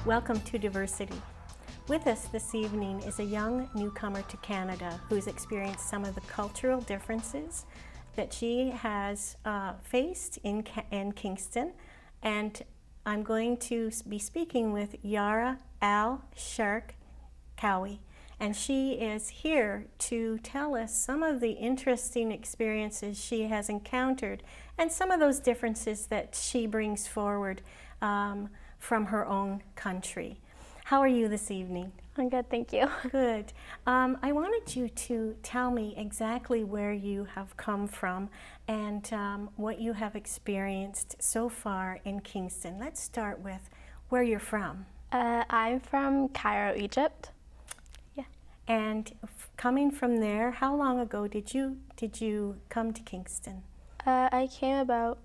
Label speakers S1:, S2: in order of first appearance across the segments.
S1: Welcome to Diverse City. With us this evening is a young newcomer to Canada who's experienced some of the cultural differences that she has faced in Kingston. And I'm going to be speaking with Yara Amr, and she is here to tell us some of the interesting experiences she has encountered and some of those differences that she brings forward from her own country. How are you this evening?
S2: I'm good, thank you.
S1: Good. I wanted you to tell me exactly where you have come from and what you have experienced so far in Kingston. Let's start with where you're from.
S2: I'm from Cairo, Egypt. Yeah.
S1: And coming from there, how long ago did you come to Kingston?
S2: I came about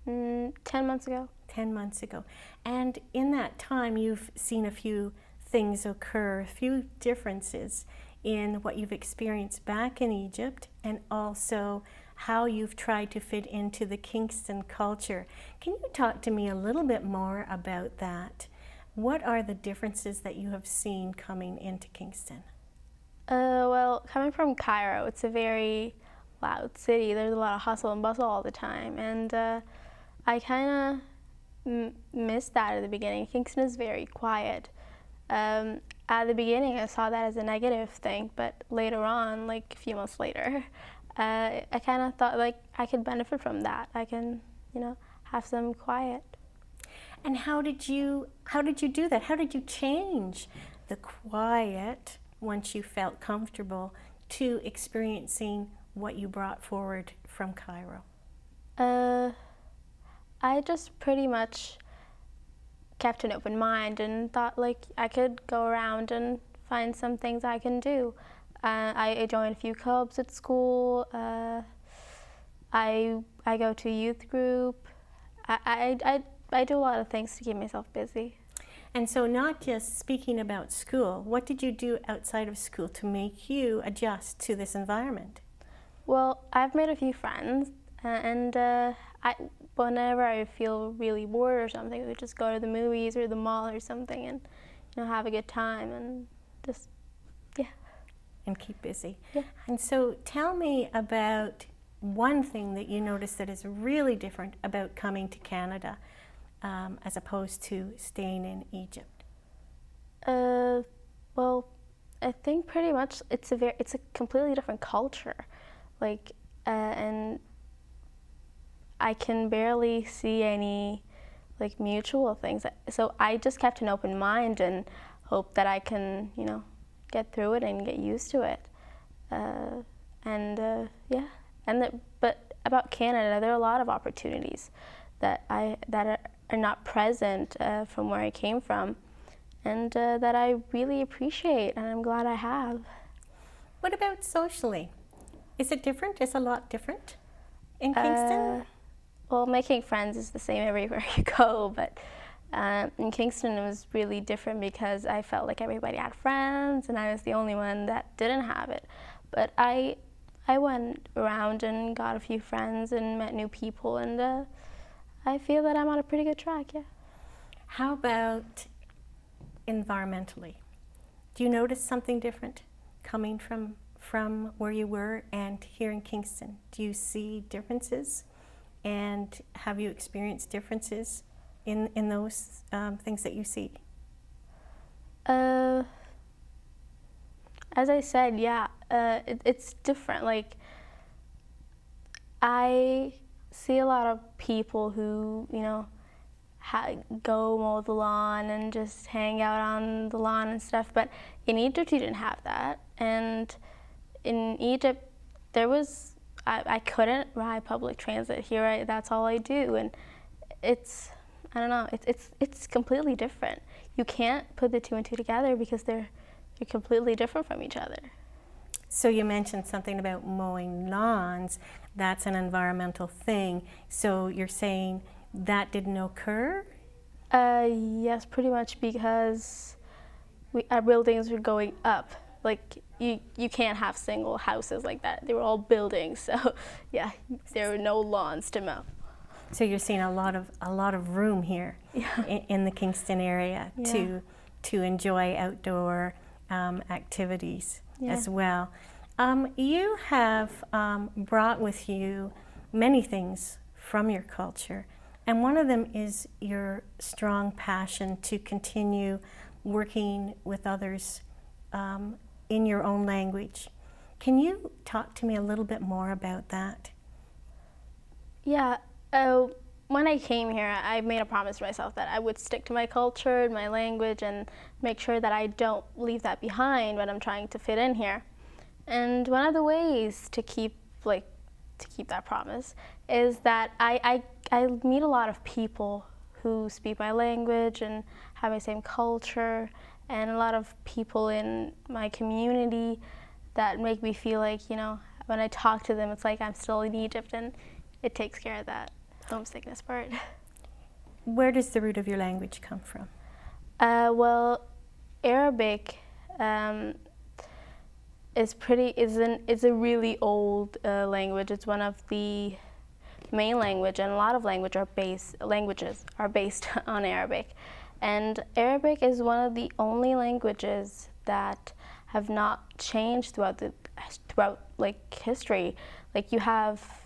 S2: 10 months ago.
S1: 10 months ago. And in that time, you've seen a few things occur, a few differences in what you've experienced back in Egypt and also how you've tried to fit into the Kingston culture. Can you talk to me a little bit more about that? What are the differences that you have seen coming into Kingston?
S2: Well, coming from Cairo, it's a very loud city. There's a lot of hustle and bustle all the time, and I kind of missed that at the beginning. Kingston is very quiet. At the beginning, I saw that as a negative thing, but later on, like a few months later, I kind of thought like I could benefit from that. I can, have some quiet.
S1: And how did you do that? How did you change the quiet once you felt comfortable to experiencing what you brought forward from Cairo?
S2: I just pretty much kept an open mind and thought like I could go around and find some things I can do. I joined a few clubs at school. I go to a youth group. I do a lot of things to keep myself busy.
S1: And so not just speaking about school, what did you do outside of school to make you adjust to this environment?
S2: Well, I've made a few friends, and whenever I feel really bored or something, we would just go to the movies or the mall or something and have a good time and just, yeah.
S1: And keep busy.
S2: Yeah.
S1: And so tell me about one thing that you noticed that is really different about coming to Canada as opposed to staying in Egypt.
S2: Well, I think pretty much it's a completely different culture, like, and I can barely see any like mutual things. So I just kept an open mind and hope that I can, get through it and get used to it. Yeah. But about Canada, there are a lot of opportunities that are not present from where I came from, and that I really appreciate, and I'm glad I have.
S1: What about socially? Is it different? Is a lot different in Kingston?
S2: Well, making friends is the same everywhere you go, but in Kingston it was really different because I felt like everybody had friends and I was the only one that didn't have it. But I went around and got a few friends and met new people, and I feel that I'm on a pretty good track, yeah.
S1: How about environmentally? Do you notice something different coming from where you were and here in Kingston? Do you see differences? And have you experienced differences in those things that you see?
S2: As I said, yeah, it's different. Like, I see a lot of people who, go mow the lawn and just hang out on the lawn and stuff, but in Egypt you didn't have that. And in Egypt, I couldn't ride public transit. Here, that's all I do, and I don't know, it's completely different. You can't put the two and two together because they're completely different from each other.
S1: So you mentioned something about mowing lawns. That's an environmental thing. So you're saying that didn't occur?
S2: Yes, pretty much, because our buildings were going up. Like, you can't have single houses like that. They were all buildings, so yeah, there were no lawns to mow.
S1: So you're seeing a lot of room here in the Kingston area to enjoy outdoor activities as well. You have brought with you many things from your culture, and one of them is your strong passion to continue working with others in your own language. Can you talk to me a little bit more about that?
S2: Yeah, when I came here, I made a promise to myself that I would stick to my culture and my language and make sure that I don't leave that behind when I'm trying to fit in here. And one of the ways to keep that promise is that I meet a lot of people who speak my language and have my same culture, and a lot of people in my community that make me feel like, you know, when I talk to them, it's like I'm still in Egypt, and it takes care of that homesickness part.
S1: Where does the root of your language come from?
S2: Well, Arabic is a really old language. It's one of the main language, and a lot of languages are based on Arabic. And Arabic is one of the only languages that have not changed throughout history. Like, you have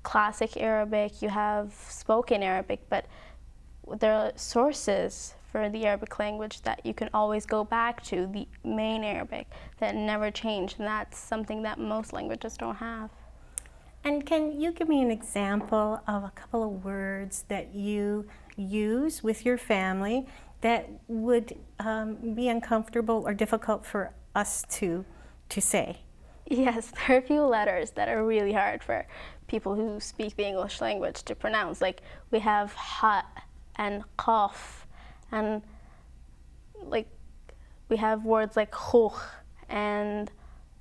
S2: classic Arabic, you have spoken Arabic, but there are sources for the Arabic language that you can always go back to, the main Arabic that never changed, and that's something that most languages don't have.
S1: And can you give me an example of a couple of words that you use with your family that would be uncomfortable or difficult for us to say?
S2: Yes, there are a few letters that are really hard for people who speak the English language to pronounce. Like, we have ha and qaf, and we have words like khukh and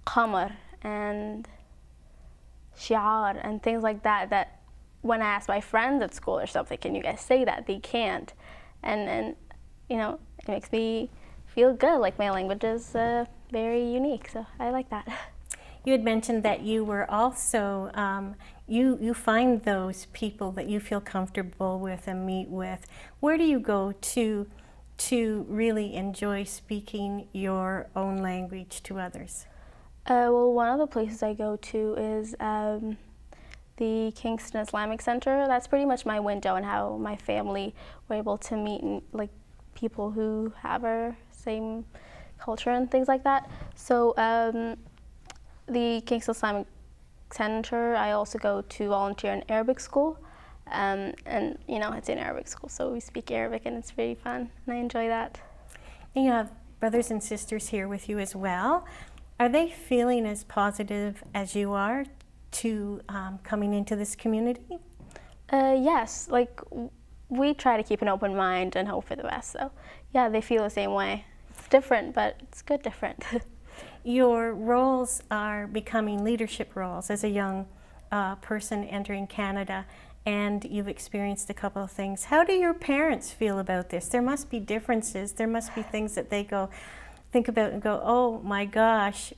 S2: qamar and shi'ar and things like that, that when I ask my friends at school or something, can you guys say that? They can't. And you know, it makes me feel good, like my language is very unique, so I like that.
S1: You had mentioned that you were also, you find those people that you feel comfortable with and meet with. Where do you go to really enjoy speaking your own language to others?
S2: Well, one of the places I go to is the Kingston Islamic Center. That's pretty much my window and how my family were able to meet like people who have our same culture and things like that. So the Kingston Islamic Center, I also go to volunteer in Arabic school. And you know, it's in Arabic school, so we speak Arabic, and it's really fun, and I enjoy that.
S1: And you have brothers and sisters here with you as well. Are they feeling as positive as you are to coming into this community?
S2: Yes, like we try to keep an open mind and hope for the best, so yeah, they feel the same way. It's different, but it's good different.
S1: Your roles are becoming leadership roles as a young person entering Canada, and you've experienced a couple of things. How do your parents feel about this? There must be differences. There must be things that they think about and go, oh my gosh,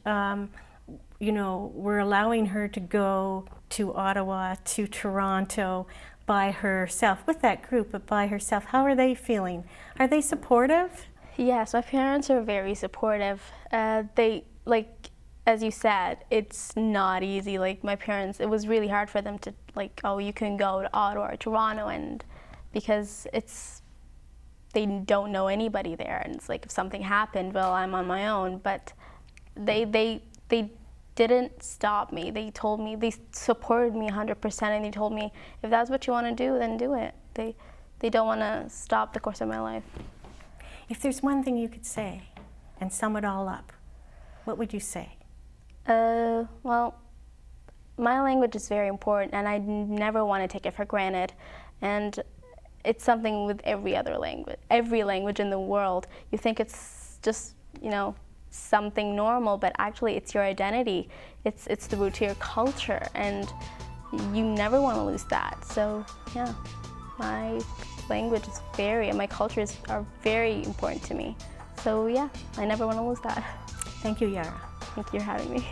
S1: you know, we're allowing her to go to Ottawa, to Toronto by herself, with that group, but by herself. How are they feeling? Are they supportive?
S2: Yes, my parents are very supportive. They, like, as you said, it's not easy. Like, my parents, it was really hard for them to, like, oh, you can go to Ottawa or Toronto, and because they don't know anybody there, and it's like, if something happened, well, I'm on my own. But they didn't stop me. They told me, they supported me 100%, and they told me, if that's what you want to do, then do it. They don't want to stop the course of my life.
S1: If there's one thing you could say and sum it all up, what would you say?
S2: Well, my language is very important, and I never want to take it for granted. And it's something with every language in the world. You think it's just, you know, something normal, but actually it's your identity. It's the root to your culture, and you never want to lose that. So yeah, my language is and my cultures are very important to me. So yeah, I never want to lose that.
S1: Thank you, Yara.
S2: Thank you for having me.